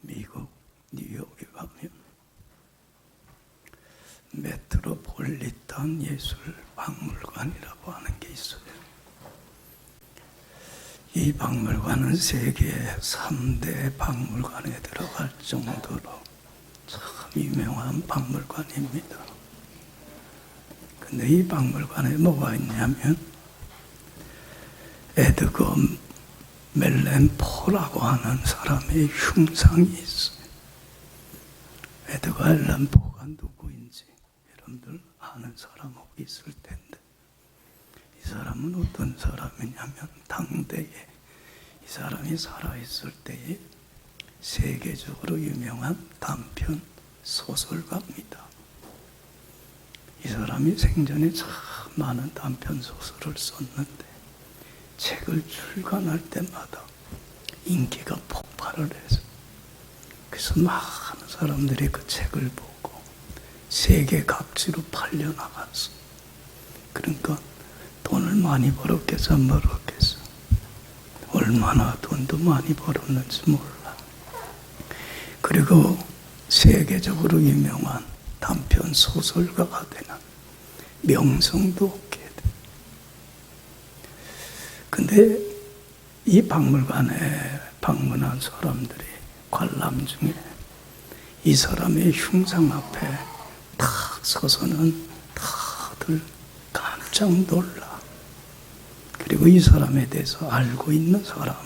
미국 뉴욕에 가면 메트로폴리탄 예술박물관이라고 하는 게 있어요. 이 박물관은 세계 3대 박물관에 들어갈 정도로 참 유명한 박물관입니다. 근데 이 박물관에 뭐가 있냐면 에드거 멜렌 포라고 하는 사람의 흉상이 있어요. 에드거 멜렌 포가 누구인지 여러분들 아는 사람 혹 있을 텐데, 이 사람은 어떤 사람이냐면 당대에 이 사람이 살아있을 때에 세계적으로 유명한 단편 소설가입니다. 이 사람이 생전에 참 많은 단편 소설을 썼는데 책을 출간할 때마다 인기가 폭발을 해서, 그래서 많은 사람들이 그 책을 보고 세계 각지로 팔려나갔어. 그러니까 돈을 많이 벌었겠어, 안 벌었겠어? 얼마나 돈도 많이 벌었는지 몰라. 그리고 세계적으로 유명한 단편 소설가가 되는 명성도 얻게 돼. 근데 이 박물관에 방문한 사람들이 관람 중에 이 사람의 흉상 앞에 탁 서서는 다들 깜짝 놀라. 그리고 이 사람에 대해서 알고 있는 사람은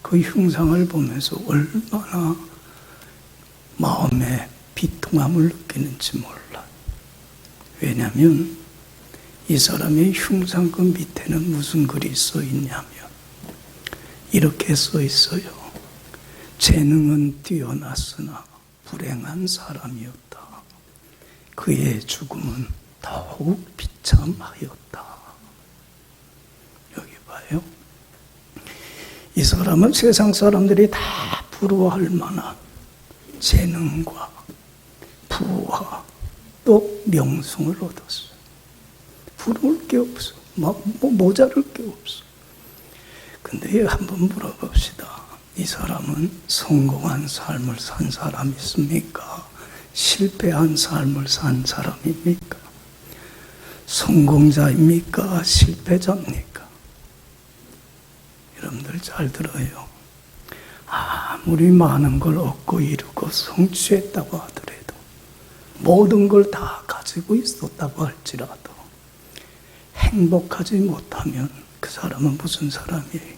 그 흉상을 보면서 얼마나 마음에 비통함을 느끼는지 몰라. 왜냐하면 이 사람의 흉상 그 밑에는 무슨 글이 써 있냐면 이렇게 써 있어요. 재능은 뛰어났으나 불행한 사람이었다. 그의 죽음은 더욱 비참하였다. 여기 봐요. 이 사람은 세상 사람들이 다 부러워할 만한 재능과 부와 또 명성을 얻었어요. 부러울 게 없어. 모자랄 게 없어. 근데 한번 물어봅시다. 이 사람은 성공한 삶을 산 사람입니까? 실패한 삶을 산 사람입니까? 성공자입니까? 실패자입니까? 여러분들 잘 들어요. 아무리 많은 걸 얻고 이루고 성취했다고 하더라도, 모든 걸 다 가지고 있었다고 할지라도 행복하지 못하면 그 사람은 무슨 사람이에요?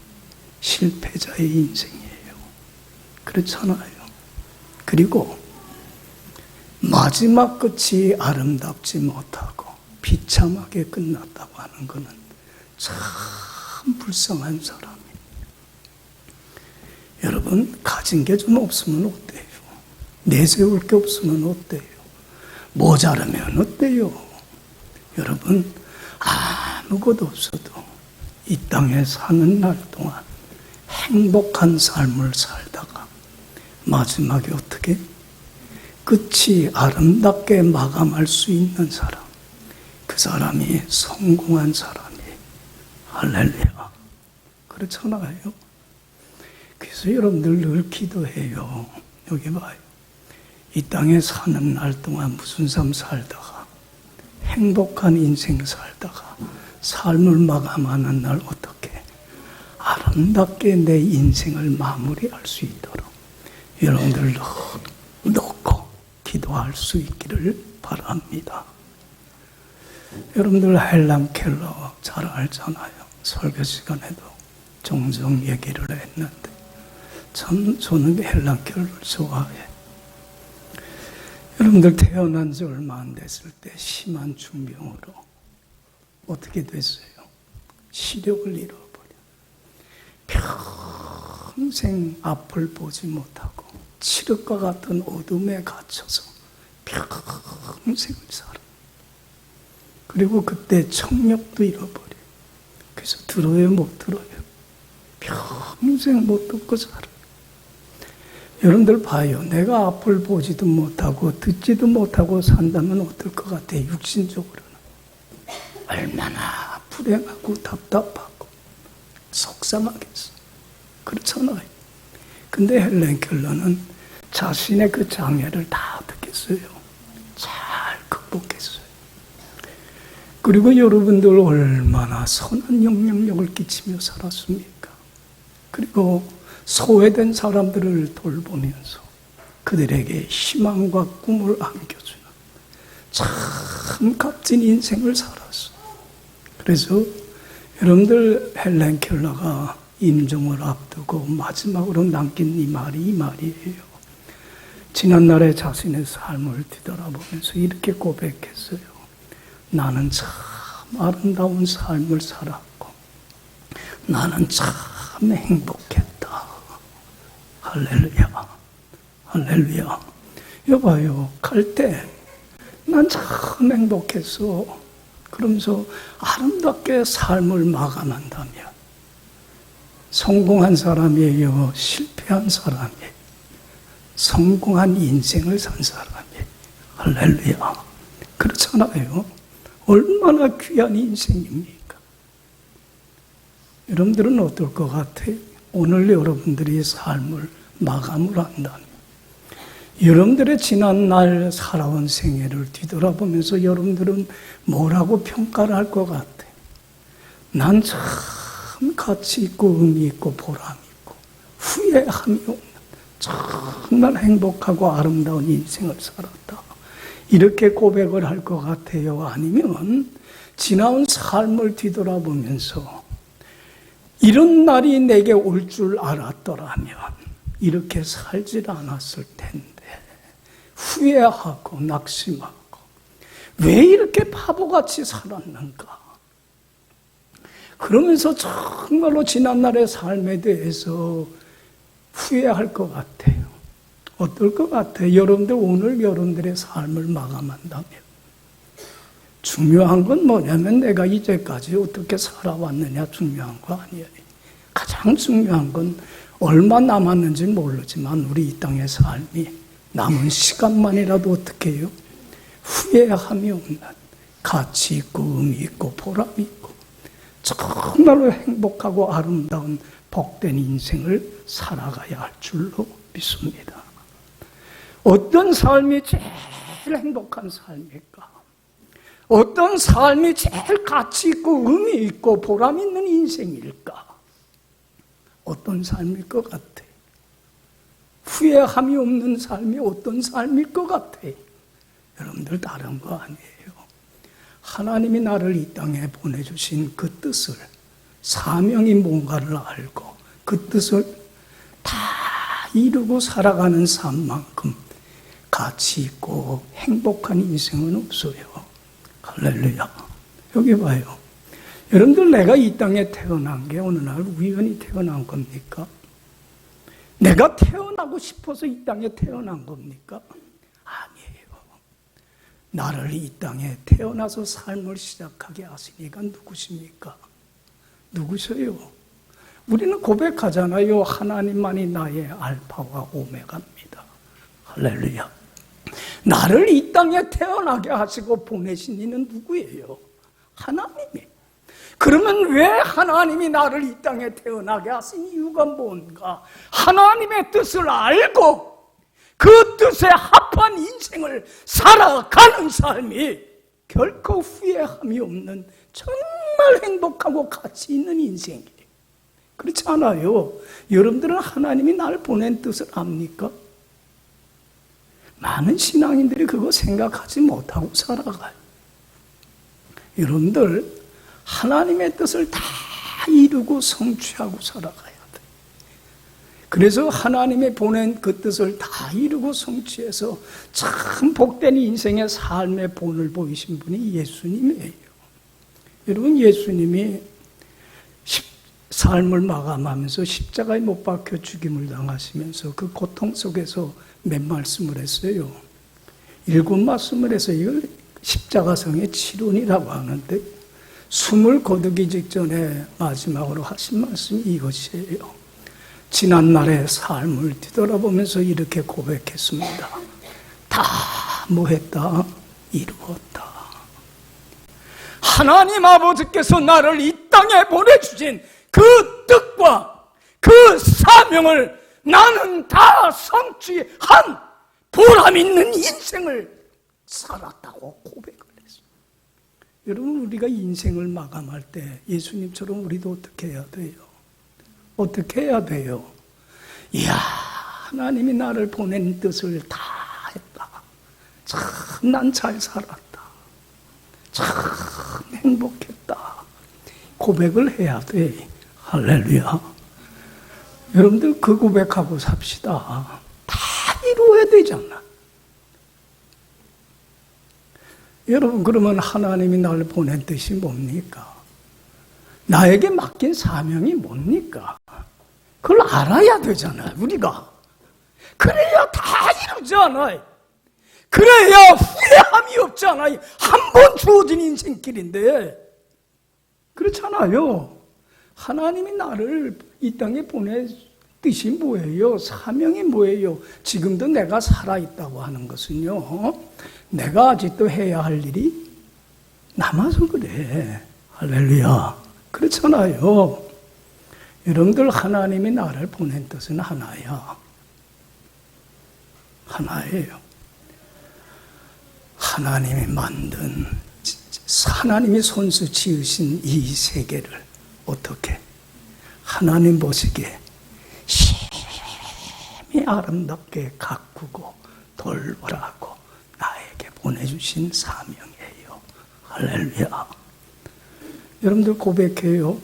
실패자의 인생이에요. 그렇잖아요. 그리고 마지막 끝이 아름답지 못하고 비참하게 끝났다고 하는 것은 참 불쌍한 사람이에요. 여러분, 가진 게 좀 없으면 어때요? 내세울 게 없으면 어때요? 모자르면 어때요? 여러분, 아무것도 없어도 이 땅에 사는 날 동안 행복한 삶을 살다가 마지막에 어떻게? 끝이 아름답게 마감할 수 있는 사람, 그 사람이 성공한 사람이에요. 할렐루야. 그렇잖아요. 그래서 여러분들 늘 기도해요. 여기 봐요. 이 땅에 사는 날 동안 무슨 삶 살다가, 행복한 인생 살다가 삶을 마감하는 날 어떻게 아름답게 내 인생을 마무리할 수 있도록 여러분들 놓고 기도할 수 있기를 바랍니다. 여러분들 헬란 켈러 잘 알잖아요. 설교 시간에도 종종 얘기를 했는데 참 저는 헬란 켈러를 좋아해. 여러분들 태어난 지 얼마 안 됐을 때 심한 중병으로 어떻게 됐어요? 시력을 잃어버려. 평생 앞을 보지 못하고 칠흑과 같은 어둠에 갇혀서 평생을 살아. 그리고 그때 청력도 잃어버려. 그래서 들어요, 못 들어요? 평생 못 듣고 살아. 여러분들 봐요. 내가 앞을 보지도 못하고 듣지도 못하고 산다면 어떨 것 같아요? 육신적으로는. 얼마나 불행하고 답답하고 속상하겠어. 그렇잖아요. 근데 헬렌 켈러는 자신의 그 장애를 다 어떻게 했어요? 잘 극복했어요. 그리고 여러분들 얼마나 선한 영향력을 끼치며 살았습니까? 그리고 소외된 사람들을 돌보면서 그들에게 희망과 꿈을 안겨주는 참 값진 인생을 살았어요. 그래서 여러분들 헬렌 켈러가 임종을 앞두고 마지막으로 남긴 이 말이에요. 지난날의 자신의 삶을 뒤돌아보면서 이렇게 고백했어요. 나는 참 아름다운 삶을 살았고 나는 참 행복했다. 할렐루야. 할렐루야. 여봐요. 갈 때 난 참 행복했어. 그러면서 아름답게 삶을 마감한다면 성공한 사람이에요? 실패한 사람이에요? 성공한 인생을 산 사람이에요. 할렐루야. 그렇잖아요. 얼마나 귀한 인생입니까? 여러분들은 어떨 것 같아요? 오늘 여러분들이 삶을 마감을 한다면 여러분들의 지난날 살아온 생애를 뒤돌아보면서 여러분들은 뭐라고 평가를 할 것 같아요? 난 참 가치 있고 의미 있고 보람 있고 후회함이 없는 정말 행복하고 아름다운 인생을 살았다. 이렇게 고백을 할 것 같아요? 아니면 지나온 삶을 뒤돌아보면서 이런 날이 내게 올 줄 알았더라면 이렇게 살질 않았을 텐데 후회하고 낙심하고 왜 이렇게 바보같이 살았는가? 그러면서 정말로 지난날의 삶에 대해서 후회할 것 같아요. 어떨 것 같아요? 여러분들 오늘 여러분들의 삶을 마감한다면 중요한 건 뭐냐면 내가 이제까지 어떻게 살아왔느냐 중요한 거 아니에요. 가장 중요한 건 얼마 남았는지 모르지만 우리 이 땅의 삶이 남은 시간만이라도 어떻게 해요? 후회함이 없는 가치 있고 의미 있고 보람 있고 정말로 행복하고 아름다운 복된 인생을 살아가야 할 줄로 믿습니다. 어떤 삶이 제일 행복한 삶일까? 어떤 삶이 제일 가치 있고 의미 있고 보람 있는 인생일까? 어떤 삶일 것 같아? 후회함이 없는 삶이 어떤 삶일 것 같아? 여러분들 다른 거 아니에요. 하나님이 나를 이 땅에 보내주신 그 뜻을, 사명이 뭔가를 알고 그 뜻을 다 이루고 살아가는 삶만큼 가치 있고 행복한 인생은 없어요. 할렐루야. 여기 봐요. 여러분들 내가 이 땅에 태어난 게 어느 날 우연히 태어난 겁니까? 내가 태어나고 싶어서 이 땅에 태어난 겁니까? 아니에요. 나를 이 땅에 태어나서 삶을 시작하게 하신 이가 누구십니까? 누구세요? 우리는 고백하잖아요. 하나님만이 나의 알파와 오메가입니다. 할렐루야. 나를 이 땅에 태어나게 하시고 보내신 이는 누구예요? 하나님이. 그러면 왜 하나님이 나를 이 땅에 태어나게 하신 이유가 뭔가? 하나님의 뜻을 알고 그 뜻에 합한 인생을 살아가는 삶이 결코 후회함이 없는 정말 행복하고 가치 있는 인생이에요. 그렇지 않아요? 여러분들은 하나님이 나를 보낸 뜻을 압니까? 많은 신앙인들이 그거 생각하지 못하고 살아가요. 여러분들 하나님의 뜻을 다 이루고 성취하고 살아가야 돼. 그래서 하나님이 보낸 그 뜻을 다 이루고 성취해서 참 복된 인생의 삶의 본을 보이신 분이 예수님이에요. 여러분 예수님이 삶을 마감하면서 십자가에 못 박혀 죽임을 당하시면서 그 고통 속에서 몇 말씀을 했어요. 7말씀을 해서 이걸 십자가성의 치론이라고 하는데 숨을 거두기 직전에 마지막으로 하신 말씀이 이것이에요. 지난날의 삶을 뒤돌아보면서 이렇게 고백했습니다. 다 뭐했다? 이루었다. 하나님 아버지께서 나를 이 땅에 보내주신 그 뜻과 그 사명을 나는 다 성취한 보람 있는 인생을 살았다고 고백을 했어요. 여러분, 우리가 인생을 마감할 때 예수님처럼 우리도 어떻게 해야 돼요? 어떻게 해야 돼요? 이야, 하나님이 나를 보낸 뜻을 다 했다. 참 난 잘 살았다. 참 행복했다. 고백을 해야 돼. 할렐루야. 여러분들 그 고백하고 삽시다. 다 이루어야 되잖아. 여러분, 그러면 하나님이 나를 보낸 뜻이 뭡니까? 나에게 맡긴 사명이 뭡니까? 그걸 알아야 되잖아요, 우리가. 그래야 다 이루잖아요. 그래야 후회함이 없잖아요. 한 번 주어진 인생길인데. 그렇잖아요. 하나님이 나를 이 땅에 보낸 뜻이 뭐예요? 사명이 뭐예요? 지금도 내가 살아있다고 하는 것은요, 내가 아직도 해야 할 일이 남아서 그래. 할렐루야. 그렇잖아요. 여러분들, 하나님이 나를 보낸 뜻은 하나야. 하나예요. 하나님이 만든, 하나님이 손수 지으신 이 세계를 어떻게 하나님 보시기에 심히 아름답게 가꾸고 돌보라고 나에게 보내주신 사명이에요. 할렐루야. 여러분들 고백해요.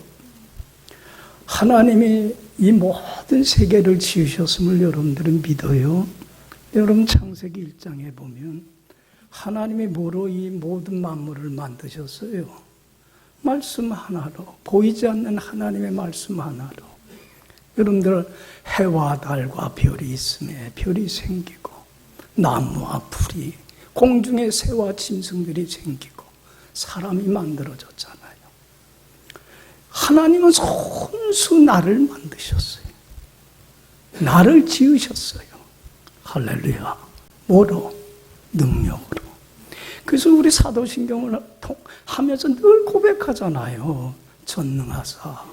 하나님이 이 모든 세계를 지으셨음을 여러분들은 믿어요? 여러분, 창세기 1장에 보면 하나님이 뭐로 이 모든 만물을 만드셨어요? 말씀 하나로, 보이지 않는 하나님의 말씀 하나로. 여러분들, 해와 달과 별이 있음에 별이 생기고, 나무와 풀이, 공중의 새와 짐승들이 생기고, 사람이 만들어졌잖아요. 하나님은 손수 나를 만드셨어요. 나를 지으셨어요. 할렐루야. 뭐로? 능력으로. 그래서 우리 사도신경을 하면서 늘 고백하잖아요. 전능하사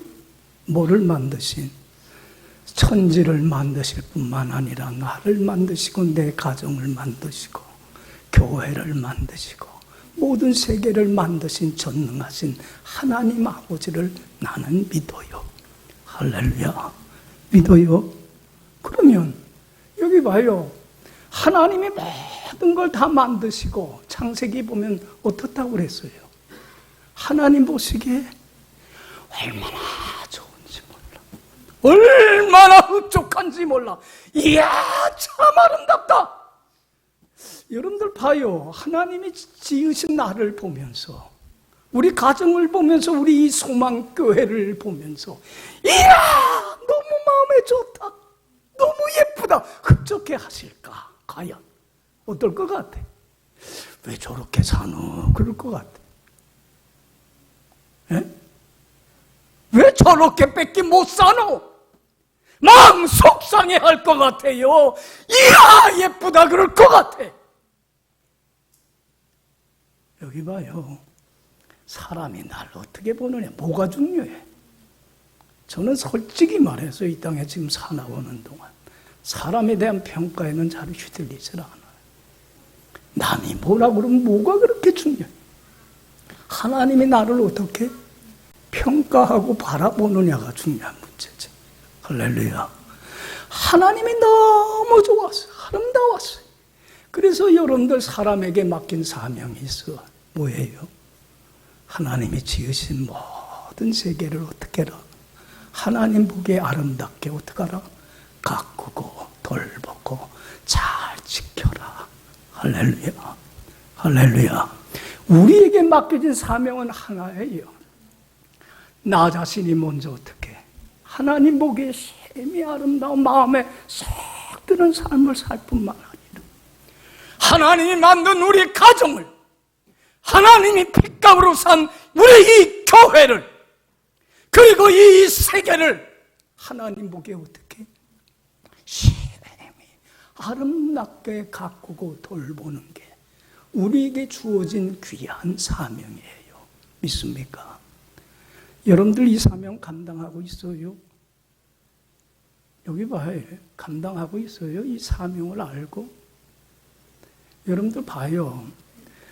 뭐를 만드신? 천지를 만드실 뿐만 아니라 나를 만드시고 내 가정을 만드시고 교회를 만드시고 모든 세계를 만드신 전능하신 하나님 아버지를 나는 믿어요. 할렐루야. 믿어요. 그러면 여기 봐요. 하나님이 모든 걸 다 만드시고 창세기 보면 어떻다고 그랬어요? 하나님 보시기에 얼마나 좋은지 몰라. 얼마나 흡족한지 몰라. 이야, 참 아름답다. 여러분들 봐요. 하나님이 지으신 나를 보면서, 우리 가정을 보면서, 우리 이 소망교회를 보면서, 이야, 너무 마음에 좋다. 너무 예쁘다. 흡족해 하실까? 과연 어떨 것 같아? 왜 저렇게 사노? 그럴 것 같아. 에? 왜 저렇게 뺏기 못 사노? 마음 속상해 할 것 같아요. 이야, 예쁘다 그럴 것 같아. 여기 봐요. 사람이 나를 어떻게 보느냐, 뭐가 중요해? 저는 솔직히 말해서 이 땅에 지금 살아오는 동안 사람에 대한 평가에는 잘 휘둘리질 않아요. 남이 뭐라 그러면 뭐가 그렇게 중요해? 하나님이 나를 어떻게 평가하고 바라보느냐가 중요한 문제지. 할렐루야. 하나님이 너무 좋았어요. 아름다웠어요. 그래서 여러분들 사람에게 맡긴 사명이 있어. 뭐예요? 하나님이 지으신 모든 세계를 어떻게 해라? 하나님 보기에 아름답게 어떻게 하라? 가꾸고 돌보고 잘 지켜라. 할렐루야. 할렐루야. 우리에게 맡겨진 사명은 하나예요. 나 자신이 먼저 어떻게 하나님 보기에 심히 아름다운 마음에 쏙 드는 삶을 살 뿐만 아니라 하나님이 만든 우리 가정을, 하나님이 핏감으로 산 우리 이 교회를, 그리고 이 세계를 하나님 보기에 어떻게 심히 아름답게 가꾸고 돌보는 게 우리에게 주어진 귀한 사명이에요. 믿습니까? 여러분들 이 사명 감당하고 있어요? 여기 봐요. 감당하고 있어요. 이 사명을 알고. 여러분들 봐요.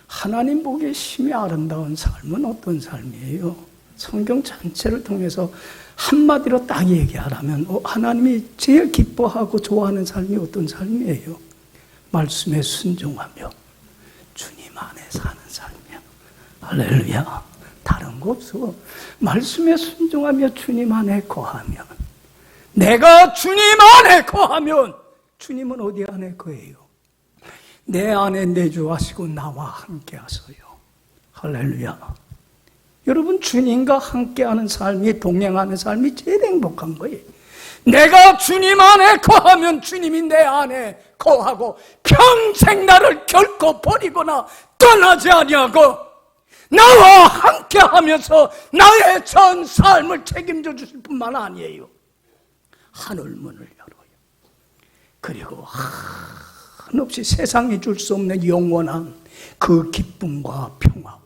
하나님 보기에 심히 아름다운 삶은 어떤 삶이에요? 성경 전체를 통해서 한마디로 딱 얘기하라면 하나님이 제일 기뻐하고 좋아하는 삶이 어떤 삶이에요? 말씀에 순종하며 주님 안에 사는 삶이야. 할렐루야. 다른 거 없어. 말씀에 순종하며 주님 안에 거하면, 내가 주님 안에 거하면 주님은 어디 안에 거해요? 내 안에 내주하시고 나와 함께 하소요. 할렐루야. 여러분, 주님과 함께하는 삶이, 동행하는 삶이 제일 행복한 거예요. 내가 주님 안에 거하면 주님이 내 안에 거하고 평생 나를 결코 버리거나 떠나지 아니하고 나와 함께하면서 나의 전 삶을 책임져 주실 뿐만 아니에요. 하늘문을 열어요. 그리고 한없이 세상이 줄 수 없는 영원한 그 기쁨과 평화와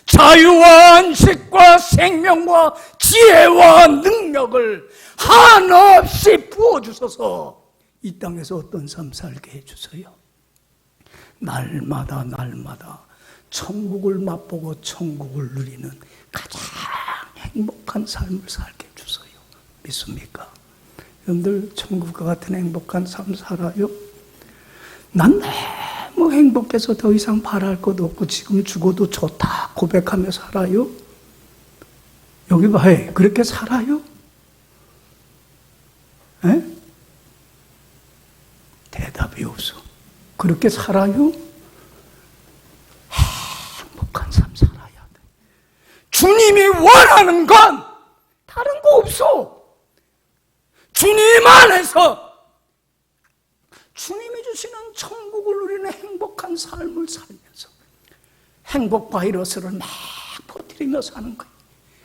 자유와 안식과 생명과 지혜와 능력을 한없이 부어주셔서 이 땅에서 어떤 삶 살게 해주세요. 날마다 천국을 맛보고 천국을 누리는 가장 행복한 삶을 살게 해주세요. 믿습니까? 여러분들 천국과 같은 행복한 삶 살아요? 난 너무 행복해서 더 이상 바랄 것도 없고 지금 죽어도 좋다 고백하며 살아요? 여기 봐요. 그렇게 살아요? 에? 대답이 없어. 그렇게 살아요? 행복한 삶 살아야 돼. 주님이 원하는 건 다른 거 없어. 주님 안에서 주님이 주시는 천국을 누리는 행복한 삶을 살면서 행복 바이러스를 막 퍼뜨리며 사는 거예요.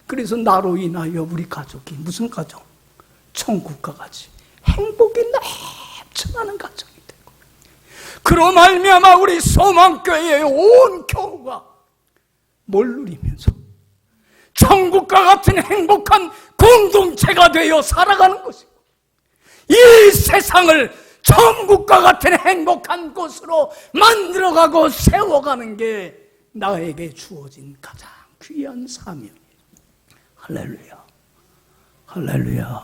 그래서 나로 인하여 우리 가족이 무슨 가정? 천국과 같이 행복이 넘쳐나는 가정이 되고, 그로 말미암아 우리 소망교회의 온 교우가 뭘 누리면서 천국과 같은 행복한 공동체가 되어 살아가는 것이고, 이 세상을 천국과 같은 행복한 곳으로 만들어가고 세워가는 게 나에게 주어진 가장 귀한 사명이에요. 할렐루야. 할렐루야.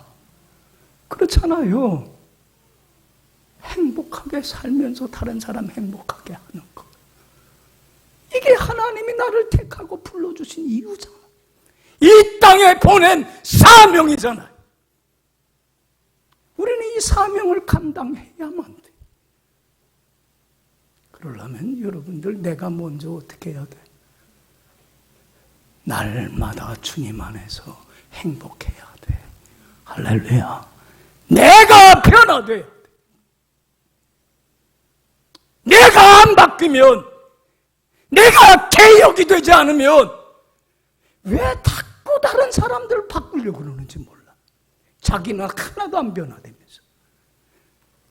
그렇잖아요. 행복하게 살면서 다른 사람 행복하게 하는 것. 이게 하나님이 나를 택하고 불러주신 이유잖아. 이 땅에 보낸 사명이잖아요. 우리는 이 사명을 감당해야만 돼. 그러려면 여러분들, 내가 먼저 어떻게 해야 돼? 날마다 주님 안에서 행복해야 돼. 할렐루야. 내가 변화돼야 돼. 내가 안 바뀌면, 내가 개혁이 되지 않으면 왜 자꾸 다른 사람들을 바꾸려고 그러는지 몰라. 자기는 하나도 안 변화되면서.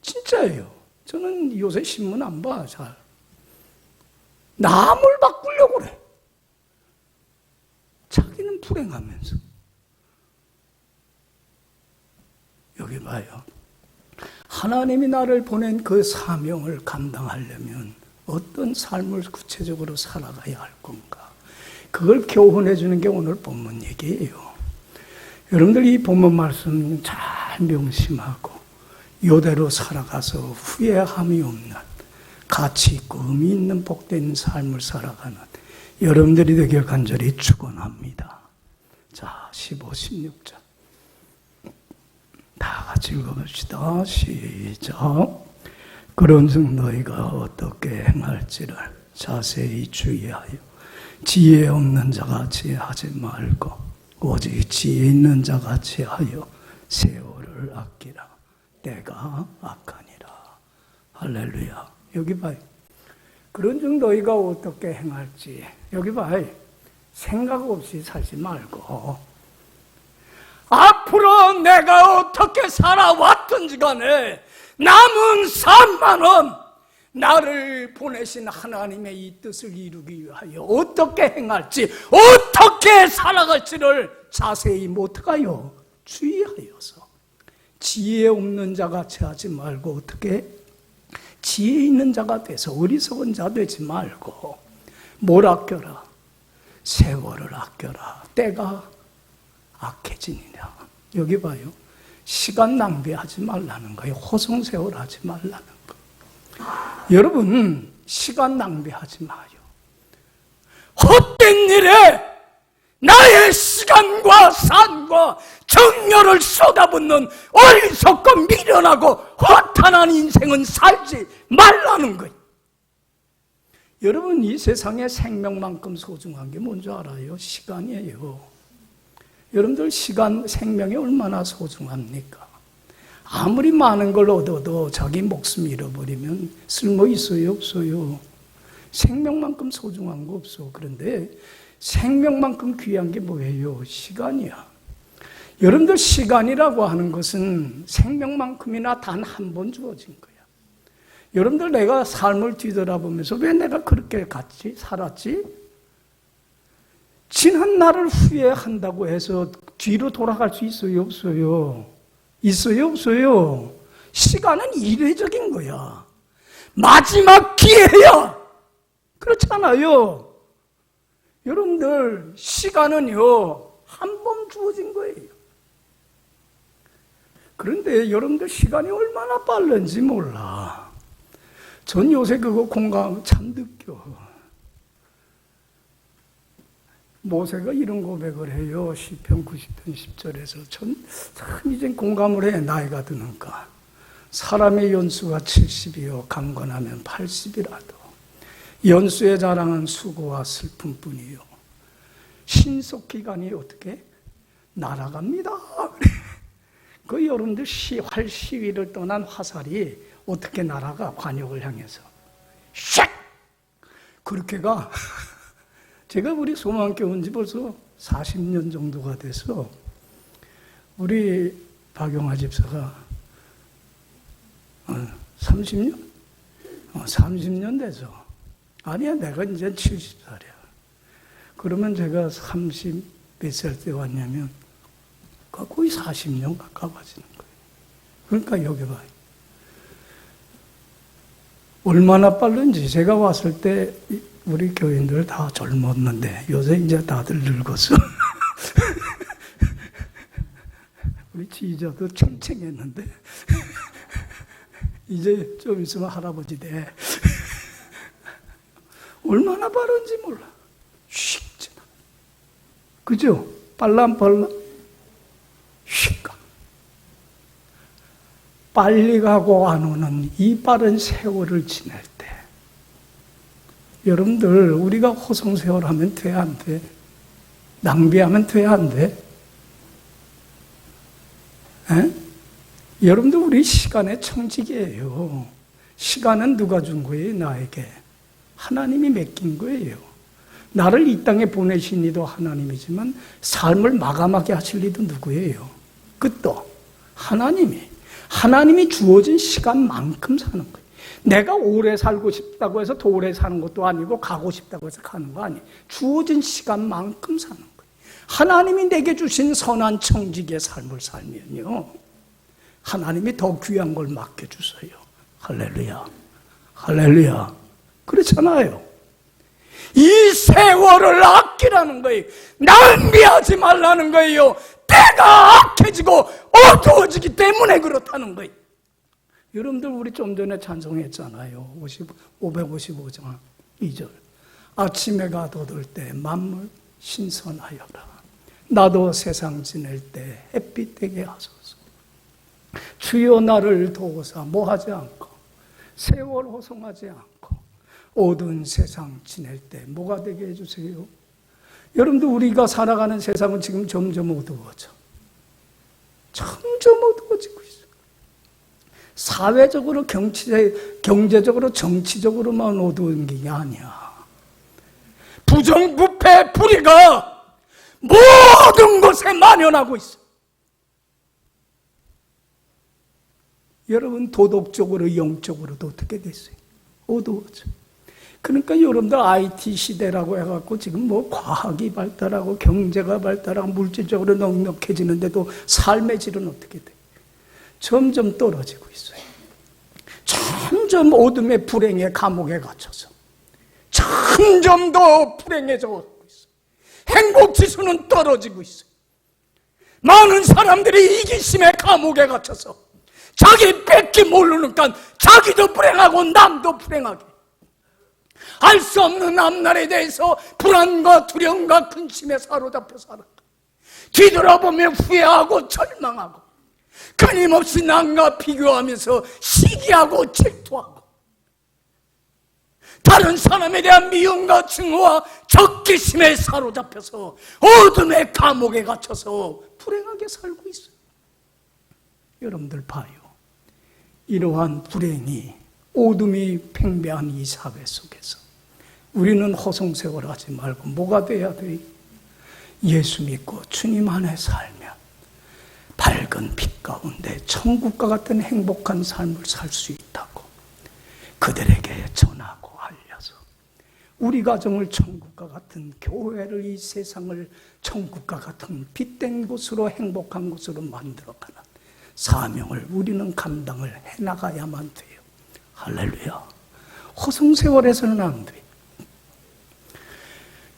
진짜예요. 저는 요새 신문 안 봐, 잘. 남을 바꾸려고 그래. 자기는 불행하면서. 여기 봐요. 하나님이 나를 보낸 그 사명을 감당하려면 어떤 삶을 구체적으로 살아가야 할 건가? 그걸 교훈해 주는 게 오늘 본문 얘기예요. 여러분들 이 본문 말씀 잘 명심하고 이대로 살아가서 후회함이 없는, 가치 있고 의미 있는 복된 삶을 살아가는 여러분들이 되길 간절히 축원합니다. 자, 15, 16절 다 같이 읽어봅시다. 시작. 그런즉 너희가 어떻게 행할지를 자세히 주의하여 지혜 없는 자같이 하지 말고 오직 지혜 있는 자같이 하여 세월을 아끼라. 때가 악하니라. 할렐루야. 여기 봐요. 그런즉 너희가 어떻게 행할지. 여기 봐요. 생각 없이 살지 말고 앞으로 내가 어떻게 살아왔든지 간에 남은 삶만은 나를 보내신 하나님의 이 뜻을 이루기 위하여 어떻게 행할지, 어떻게 살아갈지를 자세히 못가요 주의하여서 지혜 없는 자 같이 하지 말고 어떻게? 지혜 있는 자가 돼서 어리석은 자 되지 말고 뭘 아껴라? 세월을 아껴라. 때가 악해지니라. 여기 봐요. 시간 낭비하지 말라는 거예요. 호송세월하지 말라는 거. 여러분, 시간 낭비하지 마요. 헛된 일에 나의 시간과 삶과 정열을 쏟아붓는 어리석고 미련하고 허탄한 인생은 살지 말라는 거예요. 여러분, 이 세상에 생명만큼 소중한 게 뭔지 알아요? 시간이에요. 여러분들 시간, 생명이 얼마나 소중합니까? 아무리 많은 걸 얻어도 자기 목숨 잃어버리면 쓸모 있어요? 없어요? 생명만큼 소중한 거 없어. 그런데 생명만큼 귀한 게 뭐예요? 시간이야. 여러분들 시간이라고 하는 것은 생명만큼이나 단 한 번 주어진 거야. 여러분들 내가 삶을 뒤돌아보면서 왜 내가 그렇게 살았지? 지난 날을 후회한다고 해서 뒤로 돌아갈 수 있어요? 없어요? 있어요? 없어요? 시간은 이례적인 거야. 마지막 기회야. 그렇잖아요. 여러분들 시간은요 한 번 주어진 거예요. 그런데 여러분들 시간이 얼마나 빠른지 몰라. 전 요새 그거 공감 참 느껴. 모세가 이런 고백을 해요. 시편 90편 10절에서 참 이제 공감을 해. 나이가 드니까. 사람의 연수가 70이요 강건하면 80이라도 연수의 자랑은 수고와 슬픔뿐이요 신속기간이 어떻게? 날아갑니다. 그 여러분들 활시위를 떠난 화살이 어떻게 날아가? 관역을 향해서 샥! 그렇게 가. 제가 우리 소망교회 온 지 벌써 40년 정도가 돼서 우리 박용화 집사가 30년? 30년 돼서 아니야 내가 이제 70살이야. 그러면 제가 30 몇 살 때 왔냐면 거의 40년 가까워지는 거예요. 그러니까 여기 봐요. 얼마나 빠른지. 제가 왔을 때 우리 교인들 다 젊었는데 요새 이제 다들 늙었어. 우리 지휘자도 챙챙했는데 이제 좀 있으면 할아버지 돼. 얼마나 빠른지 몰라. 휙 지나. 그죠? 빨라 안 빨라? 휙 가. 빨리 가고 안 오는 이 빠른 세월을 지낼 때 여러분들 우리가 호송세월 하면 돼 안 돼? 낭비하면 돼 안 돼? 에? 여러분들 우리 시간의 청지기예요. 시간은 누가 준 거예요? 나에게. 하나님이 맡긴 거예요. 나를 이 땅에 보내신 이도 하나님이지만 삶을 마감하게 하실 이도 누구예요? 끝도 하나님이 주어진 시간만큼 사는 거예요. 내가 오래 살고 싶다고 해서 더 오래 사는 것도 아니고 가고 싶다고 해서 가는 거 아니에요. 주어진 시간만큼 사는 거예요. 하나님이 내게 주신 선한 청지기의 삶을 살면요 하나님이 더 귀한 걸 맡겨주세요. 할렐루야. 할렐루야. 그렇잖아요. 이 세월을 아끼라는 거예요. 낭비하지 말라는 거예요. 때가 악해지고 어두워지기 때문에 그렇다는 거예요. 여러분들 우리 좀 전에 찬송했잖아요. 555장 2절. 아침 해가 돋을 때 만물 신선하여라. 나도 세상 지낼 때 햇빛 되게 하소서. 주여 나를 도우사 뭐하지 않고 세월 호송하지 않고 어두운 세상 지낼 때 뭐가 되게 해주세요. 여러분들 우리가 살아가는 세상은 지금 점점 어두워져. 점점 어두워지고 있어요. 사회적으로 경제적으로 정치적으로만 어두운 게 아니야. 부정부패 불의가 모든 곳에 만연하고 있어. 여러분 도덕적으로 영적으로도 어떻게 됐어요? 어두워져. 그러니까 여러분들 IT 시대라고 해갖고 지금 뭐 과학이 발달하고 경제가 발달하고 물질적으로 넉넉해지는데도 삶의 질은 어떻게 돼? 점점 떨어지고 있어요. 점점 어둠의 불행의 감옥에 갇혀서 점점 더 불행해져가고 있어요. 행복 지수는 떨어지고 있어요. 많은 사람들이 이기심의 감옥에 갇혀서 자기 뺏기 모르니까 자기도 불행하고 남도 불행하게, 알 수 없는 앞날에 대해서 불안과 두려움과 근심에 사로잡혀 살아 뒤돌아보며 후회하고 절망하고 끊임없이 남과 비교하면서 시기하고 질투하고 다른 사람에 대한 미움과 증오와 적개심에 사로잡혀서 어둠의 감옥에 갇혀서 불행하게 살고 있어요. 여러분들 봐요. 이러한 불행이, 어둠이 팽배한 이 사회 속에서 우리는 허송세월하지 말고 뭐가 돼야 돼요? 예수 믿고 주님 안에 살면 밝은 빛 가운데 천국과 같은 행복한 삶을 살 수 있다고 그들에게 전하고 알려서 우리 가정을 천국과 같은, 교회를, 이 세상을 천국과 같은 빛된 곳으로, 행복한 곳으로 만들어가는 사명을 우리는 감당을 해나가야만 돼요. 할렐루야. 허송세월해서는 안 돼요.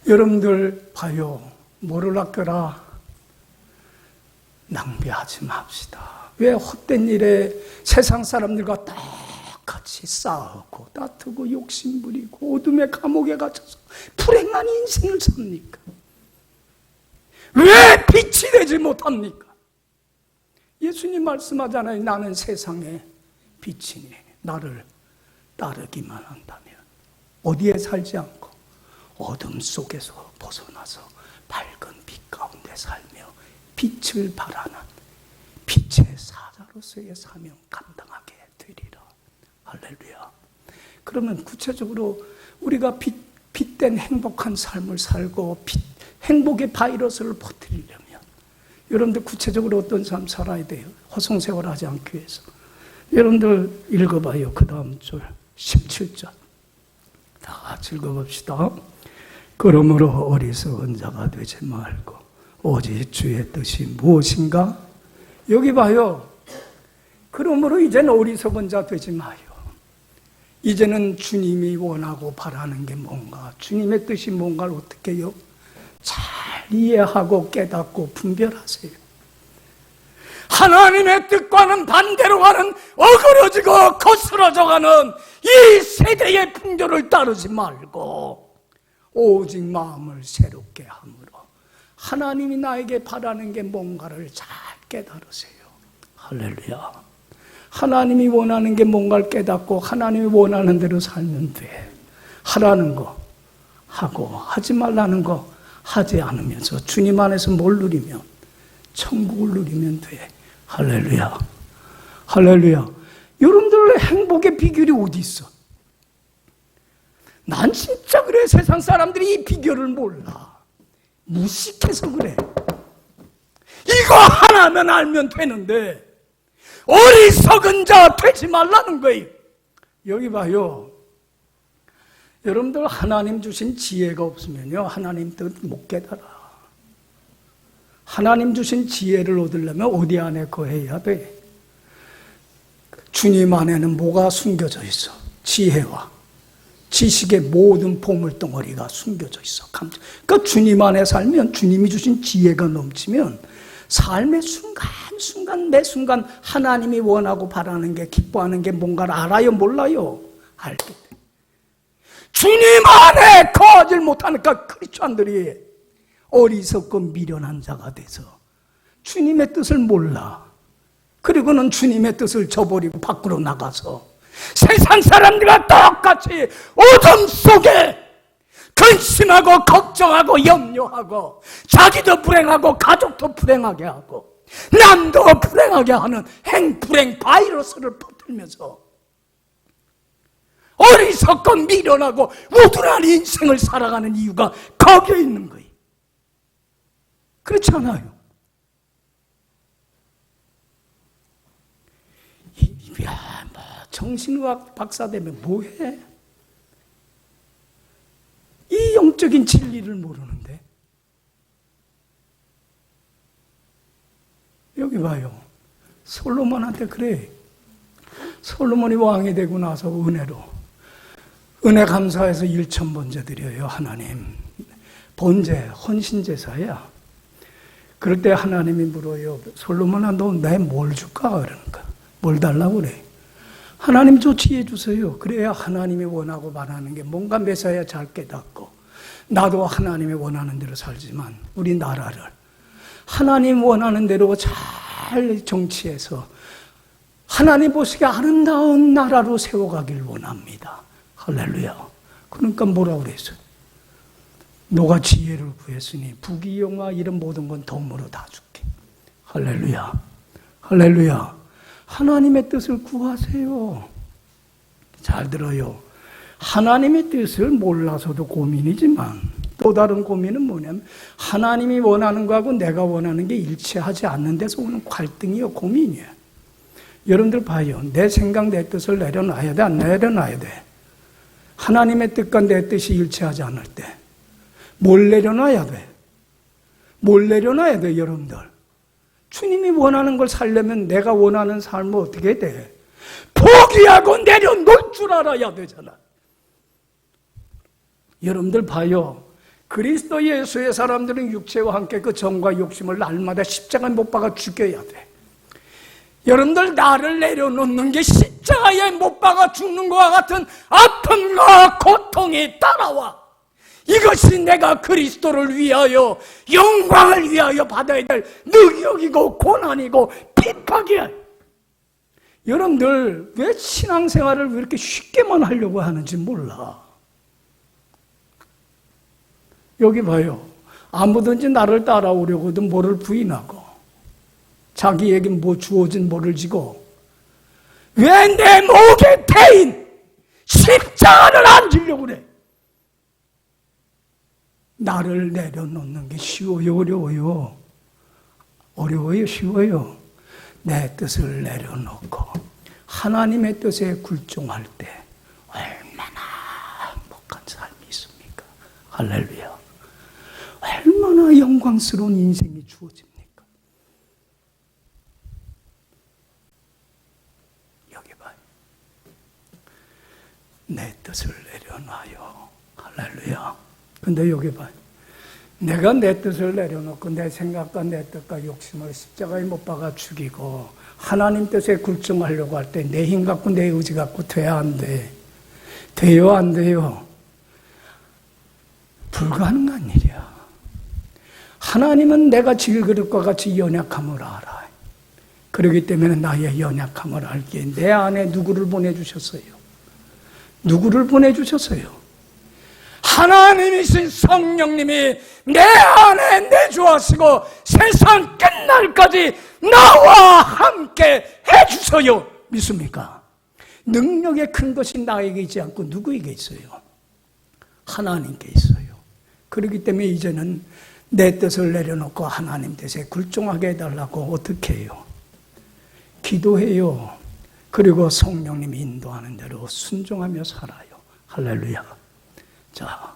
여러분들 봐요. 뭐를 아껴라? 낭비하지 맙시다. 왜 헛된 일에 세상 사람들과 똑같이 싸우고 다투고 욕심부리고 어둠의 감옥에 갇혀서 불행한 인생을 삽니까? 왜 빛이 되지 못합니까? 예수님 말씀하잖아요. 나는 세상의 빛이니 나를 따르기만 한다면 어디에 살지 않고 어둠 속에서 벗어나서 밝은 빛 가운데 살며 빛을 발하는 빛의 사자로서의 사명 감당하게 되리라. 할렐루야. 그러면 구체적으로 우리가 빛된 행복한 삶을 살고 행복의 바이러스를 퍼뜨리려면 여러분들 구체적으로 어떤 삶 살아야 돼요? 허송세월하지 않기 위해서. 여러분들 읽어봐요. 그 다음 줄 17절 다 같이 읽어봅시다. 그러므로 어리석은 자가 되지 말고 오직 주의 뜻이 무엇인가? 여기 봐요. 그러므로 이제는 어리석은 자 되지 마요. 이제는 주님이 원하고 바라는 게 뭔가, 주님의 뜻이 뭔가를 어떻게 해요? 잘 이해하고 깨닫고 분별하세요. 하나님의 뜻과는 반대로 가는 어그러지고 거스러져가는 이 세대의 풍조를 따르지 말고 오직 마음을 새롭게 함으로 하나님이 나에게 바라는 게 뭔가를 잘 깨달으세요. 할렐루야. 하나님이 원하는 게 뭔가를 깨닫고 하나님이 원하는 대로 살면 돼. 하라는 거 하고 하지 말라는 거 하지 않으면서 주님 안에서 뭘 누리면? 천국을 누리면 돼. 할렐루야. 할렐루야. 여러분들 행복의 비결이 어디 있어? 난 진짜 그래. 세상 사람들이 이 비결을 몰라. 무식해서 그래. 이거 하나만 알면 되는데 어리석은 자 되지 말라는 거예요. 여기 봐요. 여러분들 하나님 주신 지혜가 없으면요 하나님 뜻 못 깨달아. 하나님 주신 지혜를 얻으려면 어디 안에 거해야 돼? 주님 안에는 뭐가 숨겨져 있어? 지혜와 지식의 모든 보물덩어리가 숨겨져 있어. 그러니까 주님 안에 살면, 주님이 주신 지혜가 넘치면 삶의 순간순간 매 순간 하나님이 원하고 바라는 게, 기뻐하는 게 뭔가를 알아요? 몰라요? 알게 돼. 주님 안에 거하지 못하니까 크리스찬들이 어리석고 미련한 자가 돼서 주님의 뜻을 몰라. 그리고는 주님의 뜻을 저버리고 밖으로 나가서 세상 사람들과 똑같이 어둠 속에 근심하고 걱정하고 염려하고 자기도 불행하고 가족도 불행하게 하고 남도 불행하게 하는 행불행 바이러스를 퍼뜨리면서 어리석고 미련하고 우둔한 인생을 살아가는 이유가 거기에 있는 거예요. 그렇지 않아요? 야, 뭐 정신의학 박사 되면 뭐해? 이 영적인 진리를 모르는데. 여기 봐요. 솔로몬한테 그래. 솔로몬이 왕이 되고 나서 은혜 감사해서 1,000번제 드려요. 하나님 번제 헌신제사야. 그럴 때 하나님이 물어요. 솔로몬아, 너 내 뭘 줄까? 그러니까 뭘 달라고 그래. 하나님 저 지혜 주세요. 그래야 하나님이 원하고 바라는 게 뭔가 메사야 잘 깨닫고, 나도 하나님이 원하는 대로 살지만 우리 나라를 하나님 원하는 대로 잘 정치해서 하나님 보시기에 아름다운 나라로 세워가길 원합니다. 할렐루야. 그러니까 뭐라고 그랬어요? 너가 지혜를 구했으니 부귀영화 이런 모든 건 덤으로 다 줄게. 할렐루야. 할렐루야. 하나님의 뜻을 구하세요. 잘 들어요. 하나님의 뜻을 몰라서도 고민이지만 또 다른 고민은 뭐냐면 하나님이 원하는 거하고 내가 원하는 게 일치하지 않는 데서 오는 갈등이요, 고민이에요. 여러분들 봐요. 내 생각, 내 뜻을 내려놔야 돼, 안 내려놔야 돼? 하나님의 뜻과 내 뜻이 일치하지 않을 때 뭘 내려놔야 돼? 뭘 내려놔야 돼, 여러분들? 주님이 원하는 걸 살려면 내가 원하는 삶은 어떻게 돼? 포기하고 내려놓을 줄 알아야 되잖아. 여러분들 봐요. 그리스도 예수의 사람들은 육체와 함께 그 정과 욕심을 날마다 십자가에 못 박아 죽여야 돼. 여러분들 나를 내려놓는 게 십자가에 못 박아 죽는 것과 같은 아픔과 고통이 따라와. 이것이 내가 그리스도를 위하여 영광을 위하여 받아야 될 능력이고 고난이고 핍박이야. 여러분들 왜 신앙생활을 왜 이렇게 쉽게만 하려고 하는지 몰라. 여기 봐요. 아무든지 나를 따라오려고도 뭐를 부인하고 자기에게 뭐 주어진 뭐를 지고 왜 내 목에 태인 십자가를 안 지려고 그래? 나를 내려놓는 게 쉬워요, 어려워요? 어려워요, 쉬워요? 내 뜻을 내려놓고 하나님의 뜻에 굴종할 때 얼마나 행복한 삶이 있습니까? 할렐루야. 얼마나 영광스러운 인생이 주어집니까? 여기 봐요. 내 뜻을 내려놔요. 할렐루야. 근데 여기 봐요. 내가 내 뜻을 내려놓고 내 생각과 내 뜻과 욕심을 십자가에 못 박아 죽이고 하나님 뜻에 굴종하려고 할 때 내 힘 갖고 내 의지 갖고 돼야 안 돼? 돼요, 안 돼요? 불가능한 일이야. 하나님은 내가 질그릇과 같이 연약함을 알아. 그렇기 때문에 나의 연약함을 알기에 내 안에 누구를 보내주셨어요? 누구를 보내주셨어요? 하나님이신 성령님이 내 안에 내주하시고 세상 끝날까지 나와 함께 해주세요. 믿습니까? 능력의 큰 것이 나에게 있지 않고 누구에게 있어요? 하나님께 있어요. 그렇기 때문에 이제는 내 뜻을 내려놓고 하나님 뜻에 굴종하게 해달라고 어떻게 해요? 기도해요. 그리고 성령님이 인도하는 대로 순종하며 살아요. 할렐루야. 자,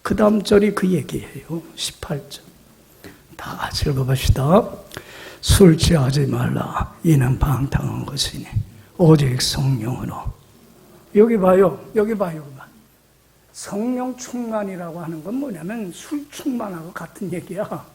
그 다음 절이 그 얘기예요. 18절. 다 같이 읽어봅시다. 술 취하지 말라. 이는 방탕한 것이니 오직 성령으로. 여기 봐요. 여기 봐요. 성령 충만이라고 하는 건 뭐냐면 술 충만하고 같은 얘기야.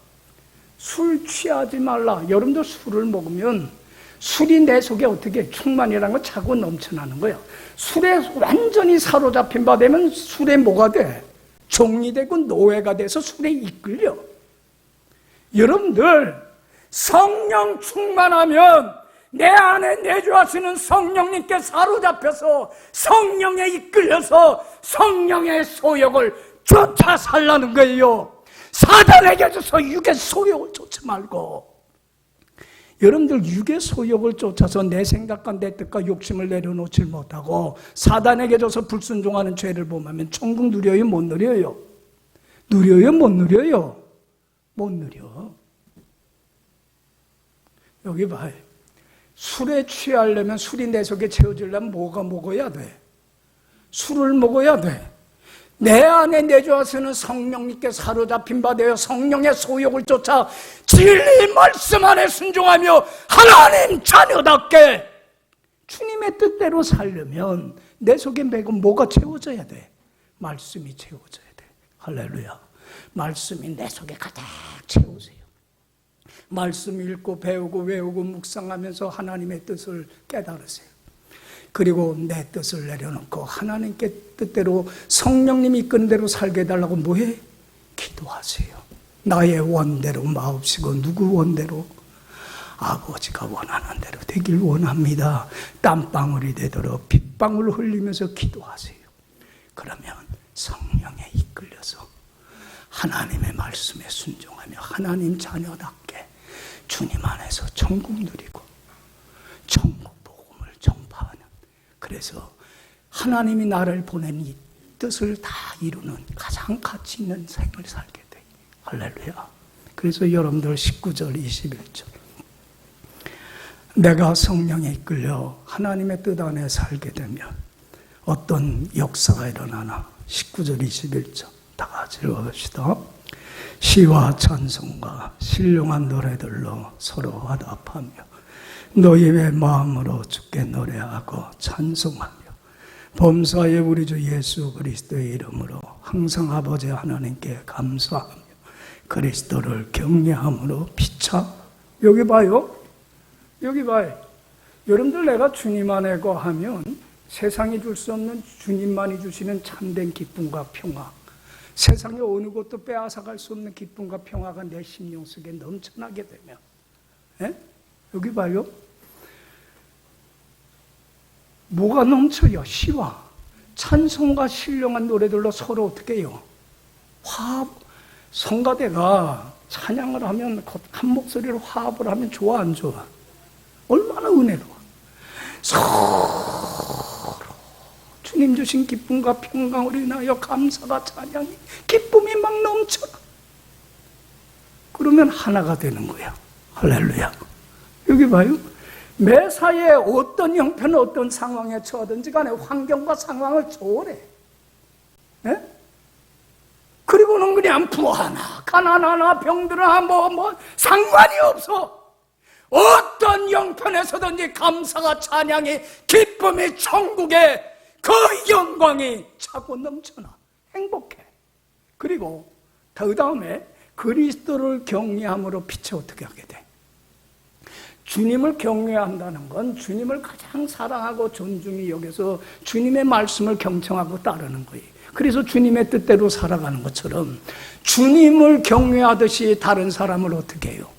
술 취하지 말라. 여러분도 술을 먹으면 술이 내 속에 어떻게 충만이라는 건 차고 넘쳐나는 거야. 술에 완전히 사로잡힌 바 되면 술에 뭐가 돼? 종이 되고 노예가 돼서 술에 이끌려. 여러분들 성령 충만하면 내 안에 내주하시는 성령님께 사로잡혀서 성령에 이끌려서 성령의 소욕을 쫓아 살라는 거예요. 사단에게 줘서 육의 소욕을 쫓지 말고. 여러분들 육의 소욕을 쫓아서 내 생각과 내 뜻과 욕심을 내려놓지 못하고 사단에게 줘서 불순종하는 죄를 범하면 천국 누려요, 못 누려요? 누려요, 못 누려요? 못 누려. 여기 봐요. 술에 취하려면 술이 내 속에 채워지려면 뭐가 먹어야 돼? 술을 먹어야 돼. 내 안에 내주하시는 성령님께 사로잡힌 바 되어 성령의 소욕을 쫓아 진리 말씀 안에 순종하며 하나님 자녀답게 주님의 뜻대로 살려면 내 속에 매금 뭐가 채워져야 돼? 말씀이 채워져야 돼. 할렐루야. 말씀이 내 속에 가득 채우세요. 말씀 읽고 배우고 외우고 묵상하면서 하나님의 뜻을 깨달으세요. 그리고 내 뜻을 내려놓고 하나님께 뜻대로 성령님이 이끄는 대로 살게 해달라고 뭐해? 기도하세요. 나의 원대로 마옵시고 누구 원대로? 아버지가 원하는 대로 되길 원합니다. 땀방울이 되도록 빗방울 흘리면서 기도하세요. 그러면 성령에 이끌려서 하나님의 말씀에 순종하며 하나님 자녀답게 주님 안에서 천국 누리고 천국 복음을 전파하는, 그래서 하나님이 나를 보낸 이 뜻을 다 이루는 가장 가치 있는 생을 살게 돼. 할렐루야. 그래서 여러분들 19절 21절 내가 성령에 이끌려 하나님의 뜻 안에 살게 되면 어떤 역사가 일어나나. 19절 21절 다 같이 읽어봅시다. 시와 찬송과 신령한 노래들로 서로 화답하며 너희의 마음으로 주께 노래하고 찬송하며 범사의 우리 주 예수 그리스도의 이름으로 항상 아버지 하나님께 감사하며 그리스도를 경외함으로 피차. 여기 봐요. 여기 봐요. 여러분들 내가 주님 안에 거하면 세상이 줄 수 없는 주님만이 주시는 참된 기쁨과 평화, 세상의 어느 것도 빼앗아갈 수 없는 기쁨과 평화가 내 심령 속에 넘쳐나게 되면, 예? 여기 봐요. 뭐가 넘쳐요? 시와 찬송과 신령한 노래들로 서로 어떻게 해요? 성가대가 찬양을 하면 한 목소리로 화합을 하면 좋아 안 좋아? 얼마나 은혜로워. 서로 주님 주신 기쁨과 평강으로 인하여 감사가 찬양이 기쁨이 막 넘쳐나. 그러면 하나가 되는 거야. 할렐루야. 여기 봐요. 매사에 어떤 형편 어떤 상황에 처하든지 간에 환경과 상황을 초월해. 예? 그리고는 그냥 부하나 가난하나 병들어나 뭐 상관이 없어. 어떤 형편에서든지 감사가 찬양이 기쁨이 천국의 그 영광이 차고 넘쳐나. 행복해. 그리고 그 다음에 그리스도를 경외함으로 빛이 어떻게 하게 돼? 주님을 경외한다는 건 주님을 가장 사랑하고 존중히 여겨서 주님의 말씀을 경청하고 따르는 거예요. 그래서 주님의 뜻대로 살아가는 것처럼 주님을 경외하듯이 다른 사람을 어떻게 해요?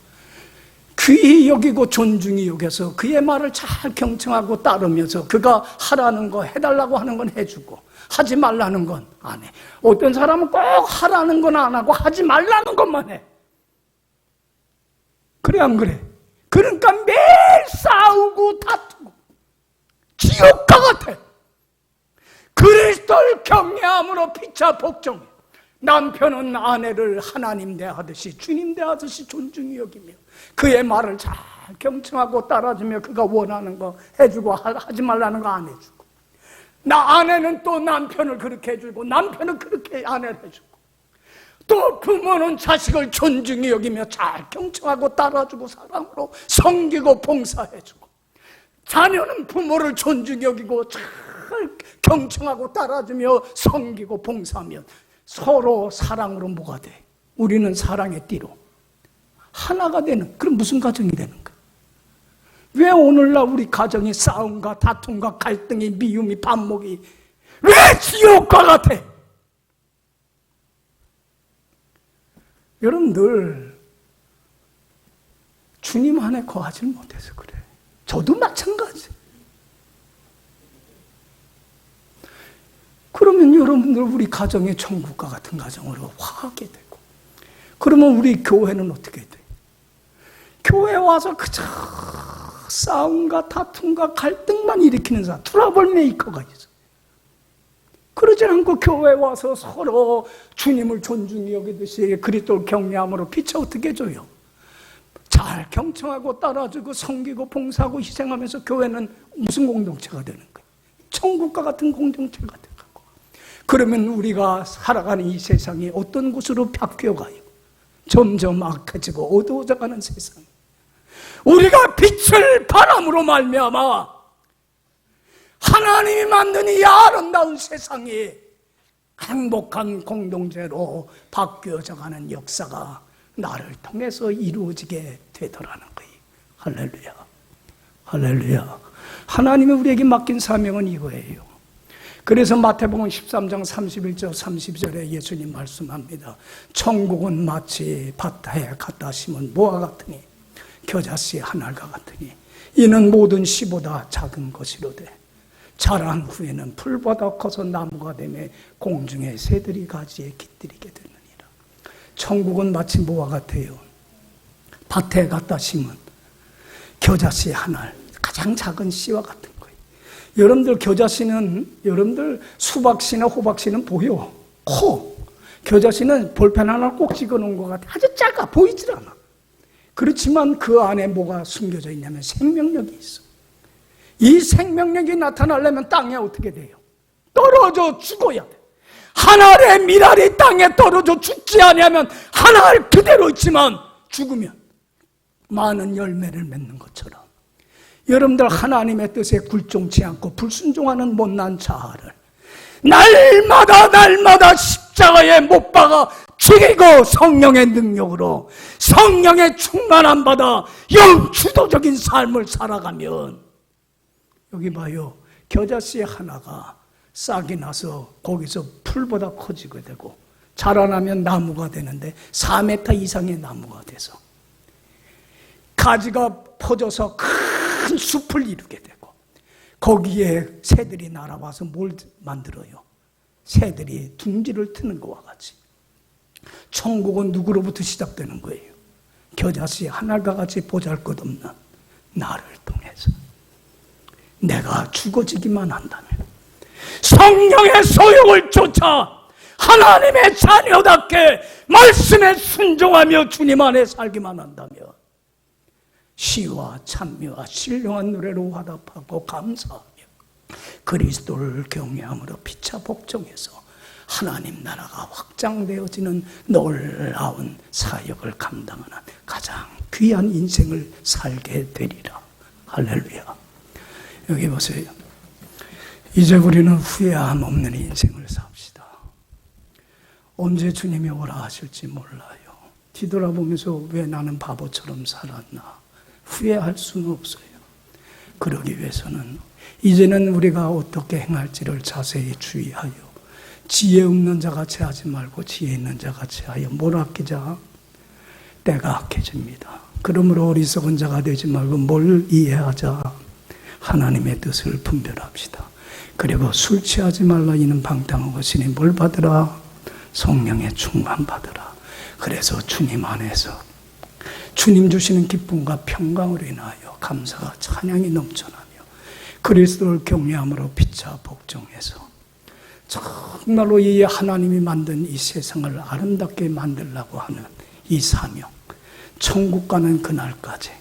귀히 여기고 존중히 여겨서 그의 말을 잘 경청하고 따르면서 그가 하라는 거 해달라고 하는 건 해주고 하지 말라는 건 안 해. 어떤 사람은 꼭 하라는 건 안 하고 하지 말라는 것만 해. 그래 안 그래? 그러니까 매일 싸우고 다투고 지옥과 같아. 그리스도를 경외함으로 피차 복종. 남편은 아내를 하나님 대하듯이 주님 대하듯이 존중히 여기며 그의 말을 잘 경청하고 따라주며 그가 원하는 거 해주고 하지 말라는 거 안 해주고, 나 아내는 또 남편을 그렇게 해주고 남편은 그렇게 아내를 해주고, 또 부모는 자식을 존중히 여기며 잘 경청하고 따라주고 사랑으로 섬기고 봉사해주고, 자녀는 부모를 존중히 여기고 잘 경청하고 따라주며 섬기고 봉사하면 서로 사랑으로 뭐가 돼? 우리는 사랑의 띠로 하나가 되는, 그럼 무슨 가정이 되는 거야? 왜 오늘날 우리 가정이 싸움과 다툼과 갈등이 미움이 반목이 왜 지옥과 같아? 여러분들 주님 안에 거하지 못해서 그래. 저도 마찬가지. 그러면 여러분들 우리 가정이 천국과 같은 가정으로 화하게 되고, 그러면 우리 교회는 어떻게 돼? 교회 와서 그저 싸움과 다툼과 갈등만 일으키는 사람, 트러블 메이커가 있어. 그러지 않고 교회 와서 서로 주님을 존중히 여기듯이 그리스도를 경외함으로 빛을 어떻게 줘요? 잘 경청하고 따라주고 섬기고 봉사하고 희생하면서 교회는 무슨 공동체가 되는 거예요? 천국과 같은 공동체가 되는 거고. 그러면 우리가 살아가는 이 세상이 어떤 곳으로 바뀌어가요? 점점 악해지고 어두워져가는 세상. 우리가 빛을 바람으로 말미암아 하나님이 만든 이 아름다운 세상이 행복한 공동체로 바뀌어져가는 역사가 나를 통해서 이루어지게 되더라는 거예요. 할렐루야. 할렐루야. 하나님이 우리에게 맡긴 사명은 이거예요. 그래서 마태복음 13장 31절 32절에 예수님 말씀합니다. 천국은 마치 밭에 갖다 심은 뭐와 같으니 겨자씨 한 알과 같으니 이는 모든 씨보다 작은 것이로되 자란 후에는 풀보다 커서 나무가 되며 공중의 새들이 가지에 깃들이게 되느니라. 천국은 마치 뭐와 같아요? 밭에 갖다 심은 겨자씨 한 알, 가장 작은 씨와 같은 거예요. 여러분들 겨자씨는, 여러분들 수박씨나 호박씨는 보여. 커. 겨자씨는 볼펜 하나 꼭 찍어놓은 것 같아. 아주 작아. 보이질 않아. 그렇지만 그 안에 뭐가 숨겨져 있냐면 생명력이 있어. 이 생명력이 나타나려면 땅에 어떻게 돼요? 떨어져 죽어야 돼. 한 알의 밀알이 땅에 떨어져 죽지 않으면 한 알 그대로 있지만 죽으면 많은 열매를 맺는 것처럼 여러분들 하나님의 뜻에 굴종치 않고 불순종하는 못난 자아를 날마다 십자가에 못 박아 죽이고 성령의 능력으로 성령의 충만함 받아 영주도적인 삶을 살아가면, 여기 봐요, 겨자씨 하나가 싹이 나서 거기서 풀보다 커지게 되고 자라나면 나무가 되는데 4m 이상의 나무가 돼서 가지가 퍼져서 큰 숲을 이루게 되고 거기에 새들이 날아와서 뭘 만들어요? 새들이 둥지를 트는 것과 같이 천국은 누구로부터 시작되는 거예요? 겨자씨 한 알과 같이 보잘것없는 나를 통해서. 내가 죽어지기만 한다면, 성령의 소욕을 쫓아 하나님의 자녀답게 말씀에 순종하며 주님 안에 살기만 한다면 시와 찬미와 신령한 노래로 화답하고 감사하며 그리스도를 경외함으로 피차 복종해서 하나님 나라가 확장되어지는 놀라운 사역을 감당하는 가장 귀한 인생을 살게 되리라. 할렐루야. 여기 보세요. 이제 우리는 후회함 없는 인생을 삽시다. 언제 주님이 오라 하실지 몰라요. 뒤돌아보면서 왜 나는 바보처럼 살았나 후회할 수는 없어요. 그러기 위해서는 이제는 우리가 어떻게 행할지를 자세히 주의하여 지혜 없는 자같이 하지 말고 지혜 있는 자같이 하여 뭘 아끼자? 때가 아껴집니다. 그러므로 어리석은 자가 되지 말고 뭘 이해하자? 하나님의 뜻을 분별합시다. 그리고 술 취하지 말라 이는 방탕한 것이니 뭘 받으라? 성령의 충만 받으라. 그래서 주님 안에서 주님 주시는 기쁨과 평강으로 인하여 감사가 찬양이 넘쳐나며 그리스도를 경외함으로 피차 복종해서 정말로 이 하나님이 만든 이 세상을 아름답게 만들려고 하는 이 사명, 천국 가는 그날까지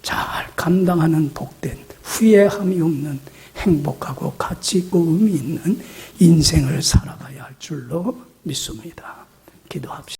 잘 감당하는 복된 후회함이 없는 행복하고 가치 있고 의미 있는 인생을 살아가야 할 줄로 믿습니다. 기도합시다.